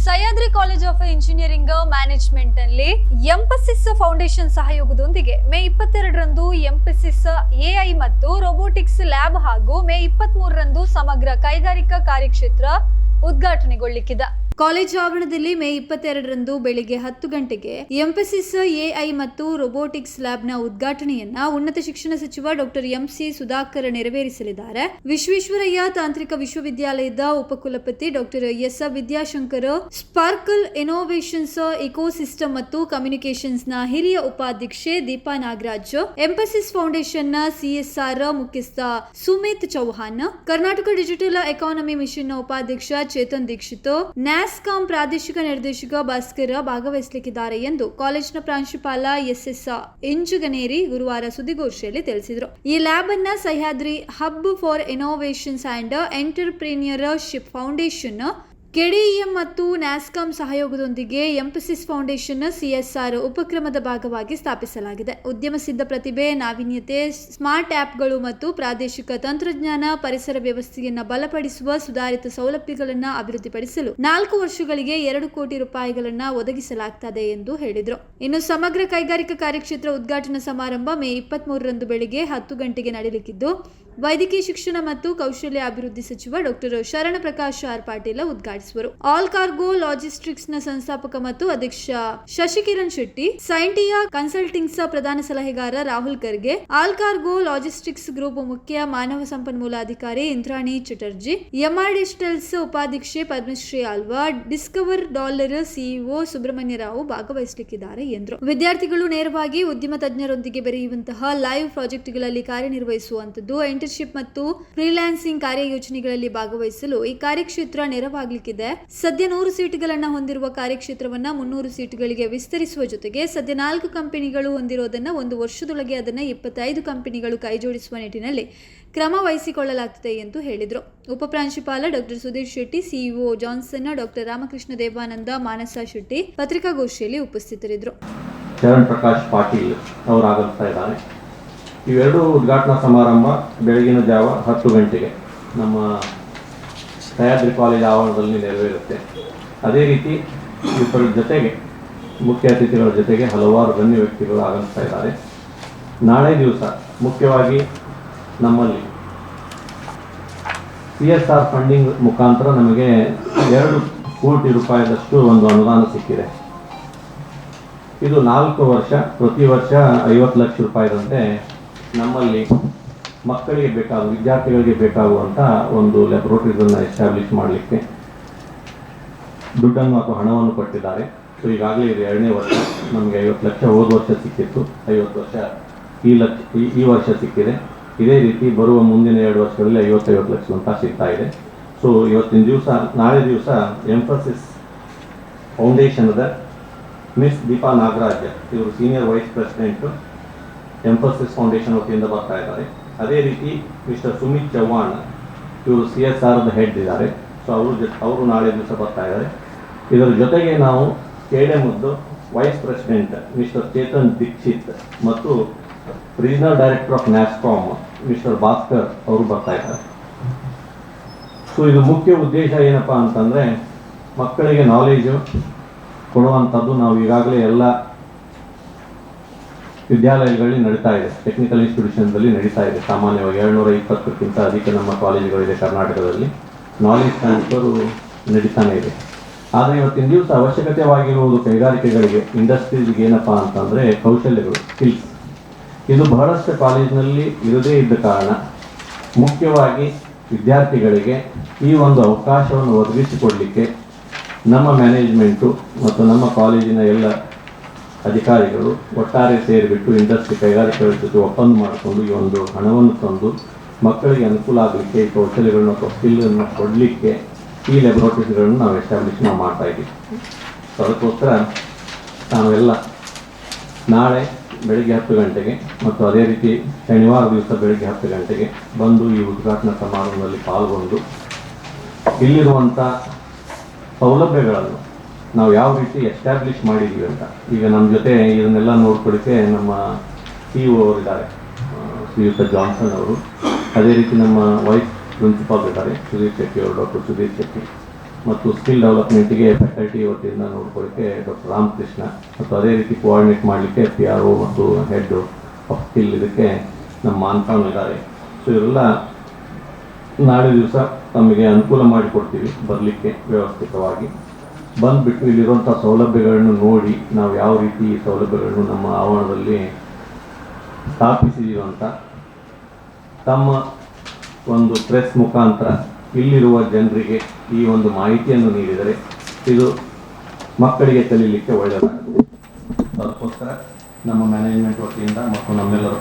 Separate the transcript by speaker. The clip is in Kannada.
Speaker 1: Sahyadri college of engineering management ನಲ್ಲಿ ಎಂಪಸಿಸ್ ಫೌಂಡೇಶನ್ ಸಹಯೋಗದೊಂದಿಗೆ ಮೇ 22ರಂದು ಎಂಪಸಿಸ್ ಎಐ ಮತ್ತು ರೋಬೋಟಿಕ್ಸ್ ಲ್ಯಾಬ್ ಹಾಗೂ ಮೇ 23ರಂದು ಸಮಗ್ರ ಕೈಗಾರಿಕಾ ಕಾರ್ಯಕ್ಷೇತ್ರ ಉದ್ಘಾಟನೆಗೊಳ್ಳಲಿಕ್ಕಿದೆ. ಕಾಲೇಜ್ ಆವರಣದಲ್ಲಿ ಮೇ 22ರಂದು ಬೆಳಿಗ್ಗೆ 10 ಗಂಟೆಗೆ ಎಂಪಸಿಸ್ ಎಐ ಮತ್ತು ರೋಬೋಟಿಕ್ಸ್ ಲ್ಯಾಬ್ನ ಉದ್ಘಾಟನೆಯನ್ನ ಉನ್ನತ ಶಿಕ್ಷಣ ಸಚಿವ ಡಾಕ್ಟರ್ ಎಂಸಿ ಸುಧಾಕರ್ ನೆರವೇರಿಸಲಿದ್ದಾರೆ. ವಿಶ್ವೇಶ್ವರಯ್ಯ ತಾಂತ್ರಿಕ ವಿಶ್ವವಿದ್ಯಾಲಯದ ಉಪಕುಲಪತಿ doctor S Vidyashankar, sparkle innovations ecosystem ಮತ್ತು ಕಮ್ಯುನಿಕೇಷನ್ಸ್ ನ ಹಿರಿಯ ಉಪಾಧ್ಯಕ್ಷೆ ದೀಪಾ ನಾಗರಾಜ್, ಎಂಪಸಿಸ್ ಫೌಂಡೇಶನ್ ನ ಸಿಎಸ್ಆರ್ ಮುಖ್ಯಸ್ಥ Sumit Chauhan, Karnataka digital economy mission ನ ಉಪಾಧ್ಯಕ್ಷ ಚೇತನ್ ದೀಕ್ಷಿತ್, ನ್ಯಾಸ್ಕಾಂ ಪ್ರಾದೇಶಿಕ ನಿರ್ದೇಶಕ ಭಾಸ್ಕರ್ ಭಾಗವಹಿಸಲಿದ್ದಾರೆ ಎಂದು ಕಾಲೇಜಿನ ಪ್ರಾಂಶುಪಾಲ ಎಸ್ ಇಂಜುಗನೇರಿ ಗುರುವಾರ ಸುದ್ದಿಗೋಷ್ಠಿಯಲ್ಲಿ ತಿಳಿಸಿದರು. ಈ ಲ್ಯಾಬ್ ಅನ್ನ Sahyadri hub for innovations and entrepreneurship foundation, KDEM ಮತ್ತು ನ್ಯಾಸ್ಕಾಂ ಸಹಯೋಗದೊಂದಿಗೆ ಎಂಪಸಿಸ್ ಫೌಂಡೇಶನ್ ಸಿಎಸ್ಆರ್ ಉಪಕ್ರಮದ ಭಾಗವಾಗಿ ಸ್ಥಾಪಿಸಲಾಗಿದೆ. ಉದ್ಯಮ ಸಿದ್ಧ ಪ್ರತಿಭೆ, ನಾವೀನ್ಯತೆ, ಸ್ಮಾರ್ಟ್ ಆ್ಯಪ್ಗಳು ಮತ್ತು ಪ್ರಾದೇಶಿಕ ತಂತ್ರಜ್ಞಾನ, ಪರಿಸರ ವ್ಯವಸ್ಥೆಯನ್ನು ಬಲಪಡಿಸುವ ಸುಧಾರಿತ ಸೌಲಭ್ಯಗಳನ್ನು ಅಭಿವೃದ್ಧಿಪಡಿಸಲು 4 ವರ್ಷಗಳಿಗೆ 2 ಕೋಟಿ ರೂಪಾಯಿಗಳನ್ನು ಒದಗಿಸಲಾಗುತ್ತದೆ ಎಂದು ಹೇಳಿದರು. ಇನ್ನು ಸಮಗ್ರ ಕೈಗಾರಿಕಾ ಕಾರ್ಯಕ್ಷೇತ್ರ ಉದ್ಘಾಟನಾ ಸಮಾರಂಭ ಮೇ 23ರಂದು ಬೆಳಿಗ್ಗೆ 10 ಗಂಟೆಗೆ ನಡೆಯಲಿದ್ದು, ವೈದ್ಯಕೀಯ ಶಿಕ್ಷಣ ಮತ್ತು ಕೌಶಲ್ಯ ಅಭಿವೃದ್ಧಿ ಸಚಿವ ಡಾಕ್ಟರ್ ಶರಣ ಪ್ರಕಾಶ್ ಆರ್ ಪಾಟೀಲ್ ಉದ್ಘಾಟಿಸುವರು. ಆಲ್ ಕಾರ್ಗೋ ಲಾಜಿಸ್ಟಿಕ್ಸ್ ನ ಸಂಸ್ಥಾಪಕ ಮತ್ತು ಅಧ್ಯಕ್ಷ ಶಶಿಕಿರಣ್ ಶೆಟ್ಟಿ, ಸೈಂಟಿಯಾ ಕನ್ಸಲ್ಟಿಂಗ್ಸ್ ಪ್ರಧಾನ ಸಲಹೆಗಾರ Rahul Kharge, all cargo logistics group ಮುಖ್ಯ ಮಾನವ ಸಂಪನ್ಮೂಲ ಅಧಿಕಾರಿ ಇಂದ್ರಾಣಿ ಚಟರ್ಜಿ, ಎಂಆರ್ ಡಿಜಿಟಲ್ಸ್ ಉಪಾಧ್ಯಕ್ಷೆ Padmashri Alva, Discover Dollar CEO Subrahmanya Rao ಭಾಗವಹಿಸಲಿದ್ದಾರೆ ಎಂದರು. ವಿದ್ಯಾರ್ಥಿಗಳು ನೇರವಾಗಿ ಉದ್ಯಮ ತಜ್ಞರೊಂದಿಗೆ ಬೆರೆಯುವಂತಹ ಲೈವ್ ಪ್ರಾಜೆಕ್ಟ್ಗಳಲ್ಲಿ ಕಾರ್ಯನಿರ್ವಹಿಸುವಂತದ್ದು, ಇಂಟರ್ನ್ಶಿಪ್ ಮತ್ತು ಫ್ರೀಲಾನ್ಸಿಂಗ್ ಕಾರ್ಯಯೋಜನೆಗಳಲ್ಲಿ ಭಾಗವಹಿಸಲು ಈ ಕಾರ್ಯಕ್ಷೇತ್ರ ನೆರವಾಗಲಿಕ್ಕಿದೆ. ಸದ್ಯ 100 ಸೀಟುಗಳನ್ನು ಹೊಂದಿರುವ ಕಾರ್ಯಕ್ಷೇತ್ರವನ್ನ 300 ಸೀಟುಗಳಿಗೆ ವಿಸ್ತರಿಸುವ ಜೊತೆಗೆ ಸದ್ಯ 4 ಕಂಪನಿಗಳು ಹೊಂದಿರೋದನ್ನ 1 ವರ್ಷದೊಳಗೆ ಅದನ್ನ 25 ಕಂಪನಿಗಳು ಕೈಜೋಡಿಸುವ ನಿಟ್ಟಿನಲ್ಲಿ ಕ್ರಮ ವಹಿಸಿಕೊಳ್ಳಲಾಗುತ್ತದೆ ಎಂದು ಹೇಳಿದರು. ಉಪಪ್ರಾಂಶುಪಾಲ doctor Sudhir Shetty, CEO Johnson, doctor Ramakrishna Devananda, Manasa Shetty ಪತ್ರಿಕಾಗೋಷ್ಠಿಯಲ್ಲಿ ಉಪಸ್ಥಿತರಿದ್ದರು.
Speaker 2: ಶರಣ್ ಪ್ರಕಾಶ್ ಪಾಟೀಲ್ ಅವರು ಆಗಮಿಸ್ತಾ ಇದ್ದಾರೆ. ಇವೆರಡು ಉದ್ಘಾಟನಾ ಸಮಾರಂಭ ಬೆಳಗಿನ ಜಾವ 10 ಗಂಟೆಗೆ ನಮ್ಮ ಸಹ್ಯಾದ್ರಿ ಕಾಲೇಜ್ ಆವರಣದಲ್ಲಿ ನೆರವೇರುತ್ತೆ. ಅದೇ ರೀತಿ ಇಬ್ಬರ ಜೊತೆಗೆ ಮುಖ್ಯ ಅತಿಥಿಗಳ ಜೊತೆಗೆ ಹಲವಾರು ಗಣ್ಯ ವ್ಯಕ್ತಿಗಳು ಆಗಮಿಸ್ತಾ ಇದ್ದಾರೆ. ನಾಳೆ ದಿವಸ ಮುಖ್ಯವಾಗಿ ನಮ್ಮಲ್ಲಿ ಸಿಎಸ್ಆರ್ ಫಂಡಿಂಗ್ ಮುಖಾಂತರ ನಮಗೆ 2 ಕೋಟಿ ರೂಪಾಯಿದಷ್ಟು ಒಂದು ಅನುದಾನ ಸಿಕ್ಕಿದೆ. ಇದು 4 ವರ್ಷ, ಪ್ರತಿ ವರ್ಷ 50 ಲಕ್ಷ ರೂಪಾಯಿದಂತೆ ನಮ್ಮಲ್ಲಿ ಮಕ್ಕಳಿಗೆ ವಿದ್ಯಾರ್ಥಿಗಳಿಗೆ ಬೇಕಾಗುವಂಥ ಒಂದು ಲ್ಯಾಬ್ರೋಟರಿಗಳನ್ನು ಎಸ್ಟಾಬ್ಲಿಷ್ ಮಾಡಲಿಕ್ಕೆ ದುಡ್ಡನ್ನು ಅಥವಾ ಹಣವನ್ನು ಕೊಟ್ಟಿದ್ದಾರೆ. ಸೊ ಈಗಾಗಲೇ ಇದು 2ನೇ ವರ್ಷ. ನಮಗೆ 50 ಲಕ್ಷ ಹೋದ ವರ್ಷ ಸಿಕ್ಕಿತ್ತು, 50 ವರ್ಷ ಈ ವರ್ಷ ಸಿಕ್ಕಿದೆ. ಇದೇ ರೀತಿ ಬರುವ ಮುಂದಿನ 2 ವರ್ಷಗಳಲ್ಲಿ 50 ಲಕ್ಷ ಅಂತ ಸಿಗ್ತಾ ಇದೆ. ಸೊ ಇವತ್ತಿನ ದಿವಸ, ನಾಳೆ ದಿವಸ ಎಂಫಸಿಸ್ ಫೌಂಡೇಶನ್ದ ಮಿಸ್ ದೀಪಾ ನಾಗರಾಜ್ ಇವರು senior vice president emphasis foundation ವತಿಯಿಂದ ಬರ್ತಾ ಇದ್ದಾರೆ. ಅದೇ ರೀತಿ ಮಿಸ್ಟರ್ ಸುಮಿತ್ ಚೌಹಾಣ್ ಇವರು ಸಿಎಸ್ಆರ್ದ ಹೆಡ್ ಇದ್ದಾರೆ. ಸೊ ಅವರು ನಾಳೆ ದಿವಸ ಬರ್ತಾ ಇದ್ದಾರೆ. ಇದರ ಜೊತೆಗೆ ನಾವು ಕೆಡಿಎಂದ್ದು vice president mister Chetan Dikshit ಮತ್ತು regional director of NASSCOM mister Bhaskar ಅವರು ಬರ್ತಾ ಇದ್ದಾರೆ. ಸೊ ಇದು ಮುಖ್ಯ ಉದ್ದೇಶ ಏನಪ್ಪ ಅಂತಂದರೆ, ಮಕ್ಕಳಿಗೆ ನಾಲೆಜು ಕೊಡುವಂಥದ್ದು ನಾವು ಈಗಾಗಲೇ ಎಲ್ಲ ವಿದ್ಯಾಲಯಗಳಲ್ಲಿ ನಡೀತಾ ಇದೆ, ಟೆಕ್ನಿಕಲ್ ಇನ್ಸ್ಟಿಟ್ಯೂಷನ್ದಲ್ಲಿ ನಡೀತಾ ಇದೆ. ಸಾಮಾನ್ಯವಾಗಿ 720ಕ್ಕಿಂತ ಅಧಿಕ ನಮ್ಮ ಕಾಲೇಜುಗಳಿದೆ ಕರ್ನಾಟಕದಲ್ಲಿ. ನಾಲೆಜ್ ಟ್ರಾನ್ಸ್ಫರು ನಡೀತಾನೆ ಇದೆ. ಆದರೆ ಇವತ್ತಿನ ದಿವಸ ಅವಶ್ಯಕತೆವಾಗಿರುವುದು ಕೈಗಾರಿಕೆಗಳಿಗೆ, ಇಂಡಸ್ಟ್ರೀಸ್ಗೆ ಏನಪ್ಪ ಅಂತಂದರೆ ಕೌಶಲ್ಯಗಳು, ಸ್ಕಿಲ್ಸ್. ಇದು ಬಹಳಷ್ಟು ಕಾಲೇಜಿನಲ್ಲಿ ಇರದೇ ಇದ್ದ ಕಾರಣ ಮುಖ್ಯವಾಗಿ ವಿದ್ಯಾರ್ಥಿಗಳಿಗೆ ಈ ಒಂದು ಅವಕಾಶವನ್ನು ಒದಗಿಸಿಕೊಡಲಿಕ್ಕೆ ನಮ್ಮ ಮ್ಯಾನೇಜ್ಮೆಂಟು ಮತ್ತು ನಮ್ಮ ಕಾಲೇಜಿನ ಎಲ್ಲ ಅಧಿಕಾರಿಗಳು ಒಟ್ಟಾರೆ ಸೇರಿಬಿಟ್ಟು ಇಂಡಸ್ಟ್ರಿ ಕೈಗಾರಿಕೆಗಳ ಜೊತೆ ಒಪ್ಪಂದ ಮಾಡಿಕೊಂಡು ಈ ಒಂದು ಹಣವನ್ನು ತಂದು ಮಕ್ಕಳಿಗೆ ಅನುಕೂಲ ಆಗಲಿಕ್ಕೆ, ಈ ಕೌಶಲ್ಯಗಳನ್ನು ಅಥವಾ ಸ್ಕಿಲ್ಲನ್ನು ಕೊಡಲಿಕ್ಕೆ ಈ ಲ್ಯಾಬ್ರೋಟರಿಗಳನ್ನು ನಾವು ಎಸ್ಟಾಬ್ಲಿಷ್ ಮಾಡ್ತಾ ಇದ್ದೀವಿ. ಸೊ ಅದಕ್ಕೋಸ್ಕರ ನಾವೆಲ್ಲ ನಾಳೆ ಬೆಳಗ್ಗೆ 10 ಗಂಟೆಗೆ ಮತ್ತು ಅದೇ ರೀತಿ ಶನಿವಾರ ದಿವಸ ಬೆಳಗ್ಗೆ 10 ಗಂಟೆಗೆ ಬಂದು ಈ ಉದ್ಘಾಟನಾ ಸಮಾರಂಭದಲ್ಲಿ ಪಾಲ್ಗೊಂಡು ಇಲ್ಲಿರುವಂಥ ಸೌಲಭ್ಯಗಳನ್ನು ನಾವು ಯಾವ ರೀತಿ ಎಸ್ಟಾಬ್ಲಿಷ್ ಮಾಡಿದ್ದೀವಿ ಅಂತ. ಈಗ ನಮ್ಮ ಜೊತೆ ಇದನ್ನೆಲ್ಲ ನೋಡ್ಕೊಳ್ಳಿಕ್ಕೆ ನಮ್ಮ ಸಿಇಒ ಅವರಿದ್ದಾರೆ, ಶ್ರೀಯುತ ಜಾನ್ಸನ್ ಅವರು. ಅದೇ ರೀತಿ ನಮ್ಮ ವೈಸ್ ಪ್ರಿನ್ಸಿಪಾಲ್ ಇದ್ದಾರೆ ಸುಧೀರ್ ಶೆಟ್ಟಿ ಅವರು, ಡಾಕ್ಟರ್ ಸುಧೀರ್ ಶೆಟ್ಟಿ. ಮತ್ತು ಸ್ಕಿಲ್ ಡೆವಲಪ್ಮೆಂಟಿಗೆ ಫ್ಯಾಕಲ್ಟಿ ವತಿಯಿಂದ ನೋಡ್ಕೊಳ್ಳಿಕ್ಕೆ ಡಾಕ್ಟರ್ ರಾಮಕೃಷ್ಣ ಮತ್ತು ಅದೇ ರೀತಿ ಕೋಆರ್ಡಿನೇಟ್ ಮಾಡಲಿಕ್ಕೆ PRO ಮತ್ತು ಹೆಡ್ ಆಫ್ ಸ್ಕಿಲ್ ಇದಕ್ಕೆ ನಮ್ಮ ಮಾನ್ಸಾನ್ ಇದ್ದಾರೆ. ಸೊ ಇವರೆಲ್ಲ ನಾಳೆ ದಿವಸ ತಮಗೆ ಅನುಕೂಲ ಮಾಡಿಕೊಡ್ತೀವಿ ಬರಲಿಕ್ಕೆ ವ್ಯವಸ್ಥಿತವಾಗಿ. ಬಂದುಬಿಟ್ಟು ಇಲ್ಲಿರುವಂಥ ಸೌಲಭ್ಯಗಳನ್ನು ನೋಡಿ ನಾವು ಯಾವ ರೀತಿ ಈ ಸೌಲಭ್ಯಗಳನ್ನು ನಮ್ಮ ಆವರಣದಲ್ಲಿ ಸ್ಥಾಪಿಸಿದ್ದೀವಿ ಅಂತ ತಮ್ಮ ಒಂದು ಪ್ರೆಸ್ ಮುಖಾಂತರ ಇಲ್ಲಿರುವ ಜನರಿಗೆ ಈ ಒಂದು ಮಾಹಿತಿಯನ್ನು ನೀಡಿದರೆ ಇದು ಮಕ್ಕಳಿಗೆ ಕಲೀಲಿಕ್ಕೆ ಒಳ್ಳೆಯದಾಗುತ್ತೆ. ಅದಕ್ಕೋಸ್ಕರ ನಮ್ಮ ಮ್ಯಾನೇಜ್ಮೆಂಟ್ ವತಿಯಿಂದ ಮತ್ತು ನಮ್ಮೆಲ್ಲರ